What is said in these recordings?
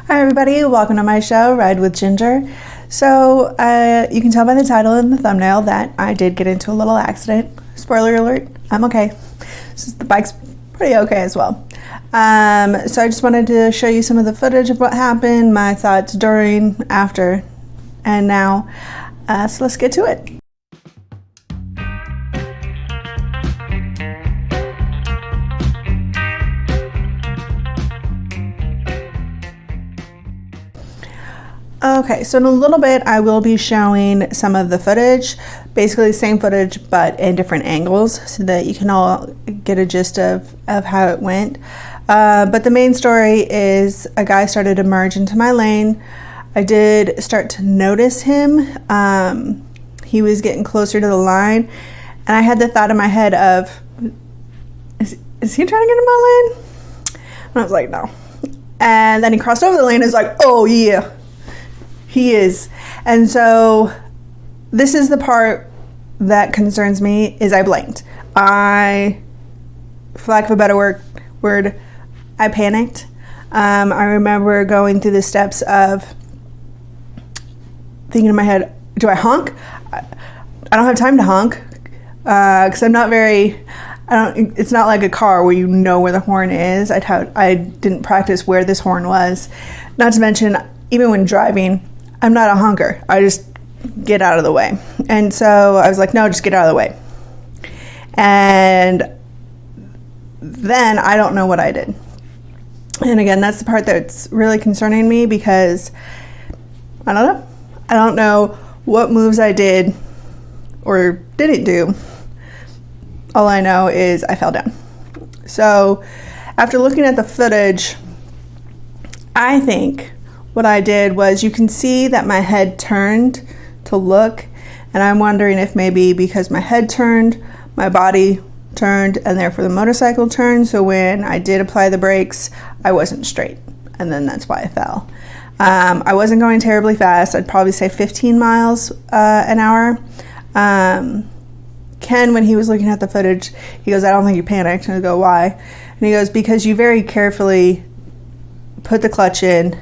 Hi everybody, welcome to my show, Ride with Ginger. So you can tell by the title and the thumbnail that I did get into a little accident. Spoiler alert, I'm okay. The bike's pretty okay as well. So I just wanted to show you some of the footage of what happened, my thoughts during, after, and now. So let's get to it. Okay, so in a little bit I will be showing some of the footage, basically the same footage but in different angles so that you can all get a gist of how it went. But the main story is a guy started to merge into my lane. I did start to notice him. He was getting closer to the line and I had the thought in my head of, is he trying to get in my lane? And I was like, no. And then he crossed over the lane and was like, oh yeah. He is. And so this is the part that concerns me, is I blinked. For lack of a better word, I panicked. I remember going through the steps of thinking in my head, do I honk? I don't have time to honk because I'm not very, it's not like a car where you know where the horn is. I didn't practice where this horn was. Not to mention, even when driving, I'm not a honker. I just get out of the way. And so I was like, no, just get out of the way. And then I don't know what I did. And again, that's the part that's really concerning me because I don't know. I don't know what moves I did or didn't do. All I know is I fell down. So after looking at the footage, I think what I did was, you can see that my head turned to look, and I'm wondering if maybe because my head turned, my body turned, and therefore the motorcycle turned, so when I did apply the brakes, I wasn't straight, and then that's why I fell. I wasn't going terribly fast. I'd probably say 15 miles an hour. Ken, when he was looking at the footage, he goes, I don't think you panicked. And I go, why? And he goes, because you very carefully put the clutch in,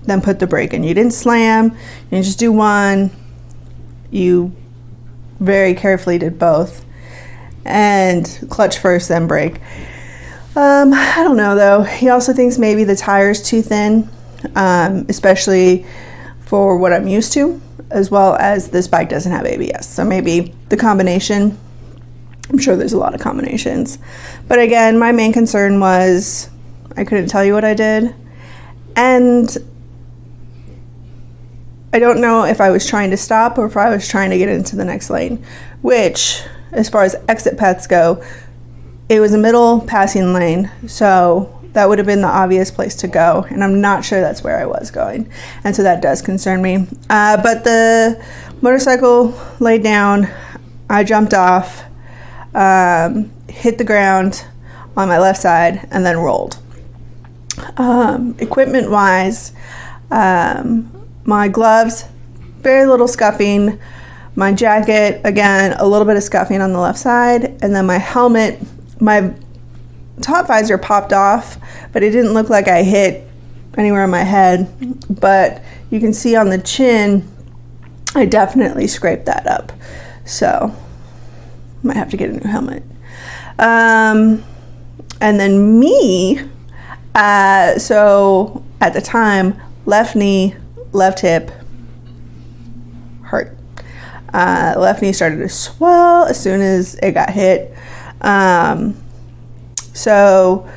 then put the brake in. You didn't slam, you didn't just do one, you very carefully did both. And clutch first, then brake. I don't know though. He also thinks maybe the tire's too thin, especially for what I'm used to, as well as this bike doesn't have ABS. So maybe the combination, I'm sure there's a lot of combinations. But again, my main concern was I couldn't tell you what I did. And I don't know if I was trying to stop or if I was trying to get into the next lane, which, as far as exit paths go, it was a middle passing lane, so that would have been the obvious place to go, and I'm not sure that's where I was going, and so that does concern me. But the motorcycle laid down, I jumped off, hit the ground on my left side, and then rolled. Equipment-wise, my gloves, very little scuffing. My jacket, again, a little bit of scuffing on the left side. And then my helmet, my top visor popped off, but it didn't look like I hit anywhere on my head. But you can see on the chin, I definitely scraped that up. So, might have to get a new helmet. And then me, so at the time, left knee, left hip hurt. Left knee started to swell as soon as it got hit. So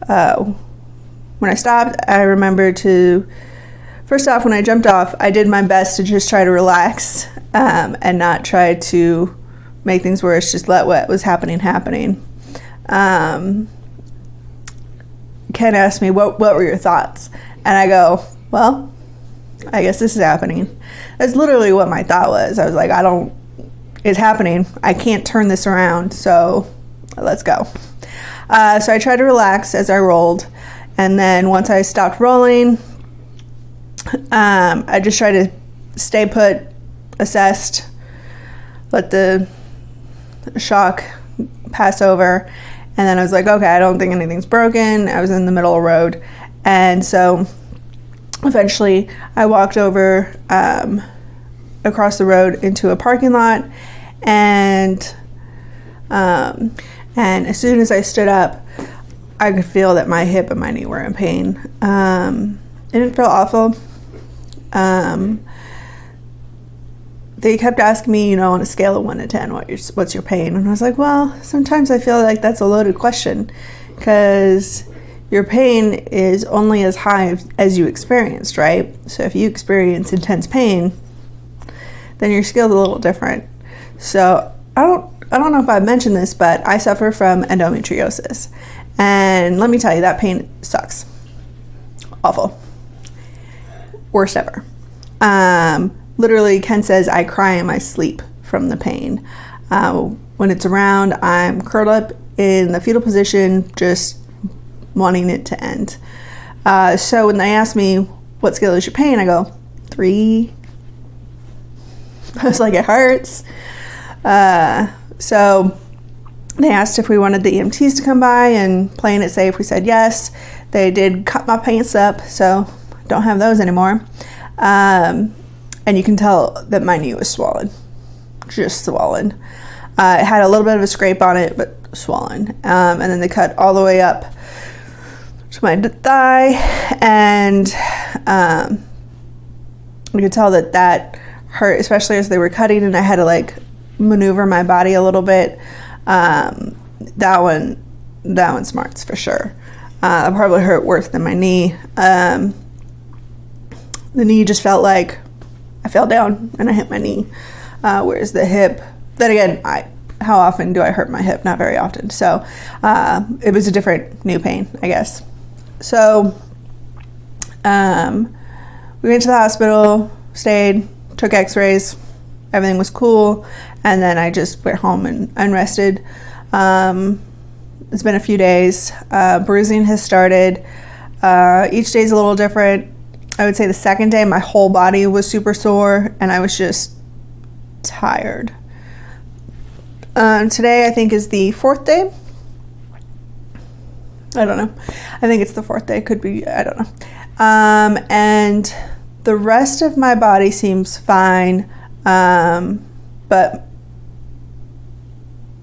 when I stopped, I remember to, first off, when I jumped off, I did my best to just try to relax and not try to make things worse, just let what was happening. Ken asked me, what were your thoughts? And I go, well, I guess this is happening. That's literally what my thought was. I was like, it's happening. I can't turn this around, so let's go. So I tried to relax as I rolled, and then once I stopped rolling, I just tried to stay put, assessed, let the shock pass over, and then I was like, okay, I don't think anything's broken. I was in the middle of the road, and so eventually I walked over across the road into a parking lot, and as soon as I stood up, I could feel that my hip and my knee were in pain. It didn't feel awful. They kept asking me, on a scale of 1 to 10, what's your pain? And I was like, well, sometimes I feel like that's a loaded question, because your pain is only as high as you experienced, right? So if you experience intense pain, then your scale's a little different. So I don't know if I've mentioned this, but I suffer from endometriosis. And let me tell you, that pain sucks. Awful. Worst ever. Literally, Ken says I cry in my sleep from the pain. When it's around, I'm curled up in the fetal position, just wanting it to end. So when they ask me, what scale is your pain? I go, 3. I was like, it hurts. So they asked if we wanted the EMTs to come by and playing it safe. We said yes. They did cut my pants up, so don't have those anymore. And you can tell that my knee was swollen, just swollen. It had a little bit of a scrape on it, but swollen. And then they cut all the way up to my thigh, and you could tell that hurt, especially as they were cutting, and I had to maneuver my body a little bit. That one smarts for sure. It probably hurt worse than my knee. The knee just felt like I fell down and I hit my knee, whereas the hip, then again, how often do I hurt my hip? Not very often. So it was a different new pain, I guess. So we went to the hospital, stayed, took x-rays, everything was cool, and then I just went home and rested. It's been a few days. Bruising has started. Each day's a little different. I would say the second day my whole body was super sore and I was just tired. Today I think is the 4th day. I don't know. I think it's the 4th day. Could be. I don't know. And the rest of my body seems fine, but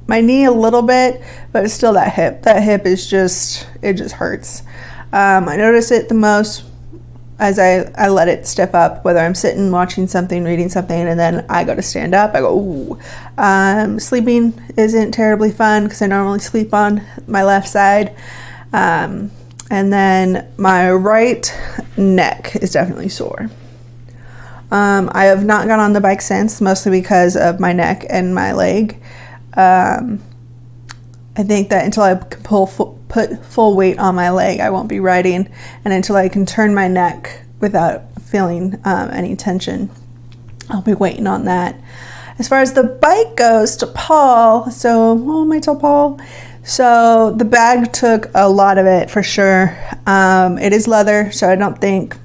my knee a little bit, but it's still that hip. That hip is just hurts. I notice it the most as I let it stiff up, whether I'm sitting watching something, reading something, and then I go to stand up, I go, ooh. Sleeping isn't terribly fun because I normally sleep on my left side. And then my right neck is definitely sore. I have not gone on the bike since, mostly because of my neck and my leg. I think that until I can put full weight on my leg, I won't be riding, and until I can turn my neck without feeling any tension, I'll be waiting on that. As far as the bike goes, to Paul, I told Paul, so the bag took a lot of it for sure. It is leather, so I think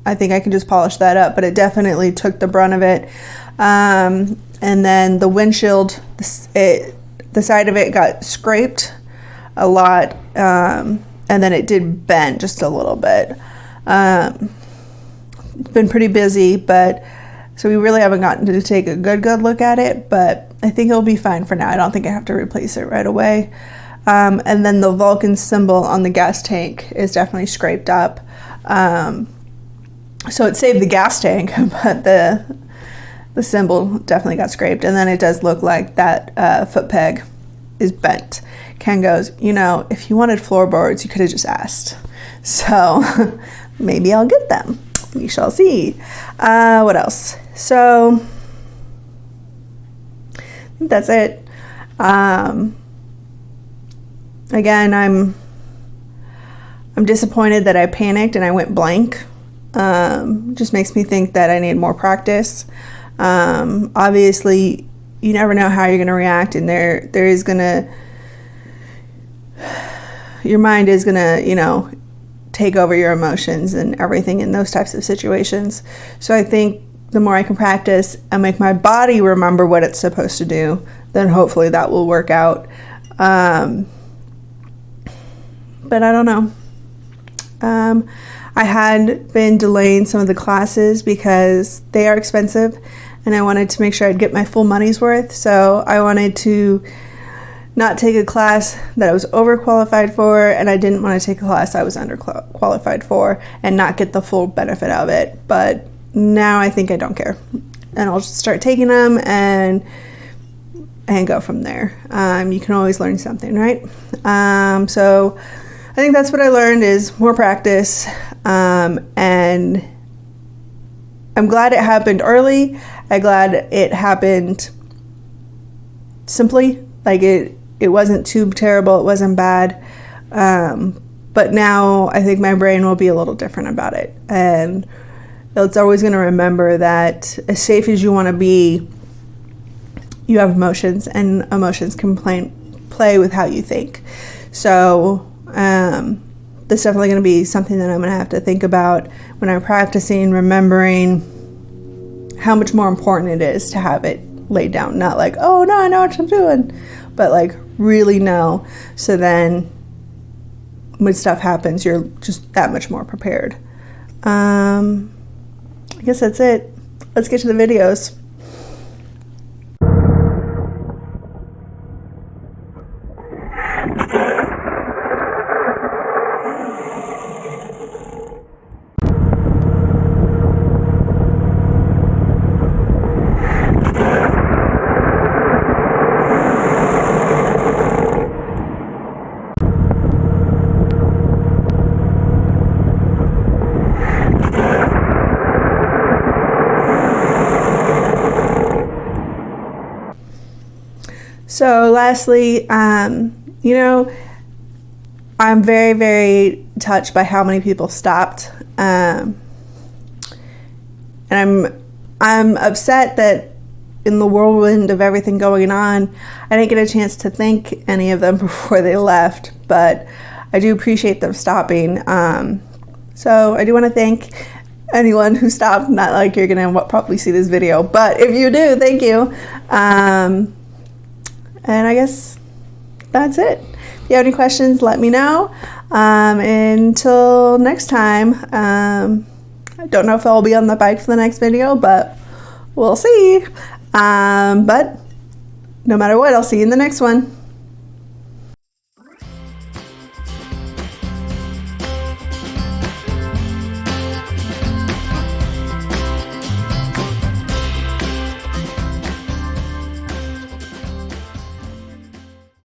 I can just polish that up, but it definitely took the brunt of it. And then the windshield, the side of it got scraped a lot, and then it did bend just a little bit. It's been pretty busy, but so we really haven't gotten to take a good look at it, but I think it'll be fine for now. I don't think I have to replace it right away. And then the Vulcan symbol on the gas tank is definitely scraped up. So it saved the gas tank, but the symbol definitely got scraped. And then it does look like that foot peg is bent. Ken goes, if you wanted floorboards, you could have just asked. So maybe I'll get them. We shall see. What else? So I think that's it. Again, I'm disappointed that I panicked and I went blank. Just makes me think that I need more practice. Obviously, you never know how you're going to react, and your mind is going to, take over your emotions and everything in those types of situations. So I think the more I can practice and make my body remember what it's supposed to do, then hopefully that will work out. But I don't know. I had been delaying some of the classes because they are expensive and I wanted to make sure I'd get my full money's worth. So I wanted to not take a class that I was overqualified for, and I didn't want to take a class I was underqualified for and not get the full benefit of it. But now I think I don't care, and I'll just start taking them and go from there. You can always learn something, right? So I think that's what I learned, is more practice, and I'm glad it happened early. I'm glad it happened simply, like it wasn't too terrible, it wasn't bad, but now I think my brain will be a little different about it, and it's always going to remember that as safe as you want to be, you have emotions, and emotions can play with how you think. So that's definitely going to be something that I'm going to have to think about when I'm practicing, remembering how much more important it is to have it laid down. Not like, oh no, I know what I'm doing, but like really know, so then when stuff happens, you're just that much more prepared. I guess that's it. Let's get to the videos. So lastly, you know, I'm very, very touched by how many people stopped. And I'm upset that in the whirlwind of everything going on, I didn't get a chance to thank any of them before they left, but I do appreciate them stopping. So I do want to thank anyone who stopped. Not like you're going to probably see this video, but if you do, thank you. And I guess that's it. If you have any questions, let me know. Until next time, I don't know if I'll be on the bike for the next video, but we'll see. But no matter what, I'll see you in the next one.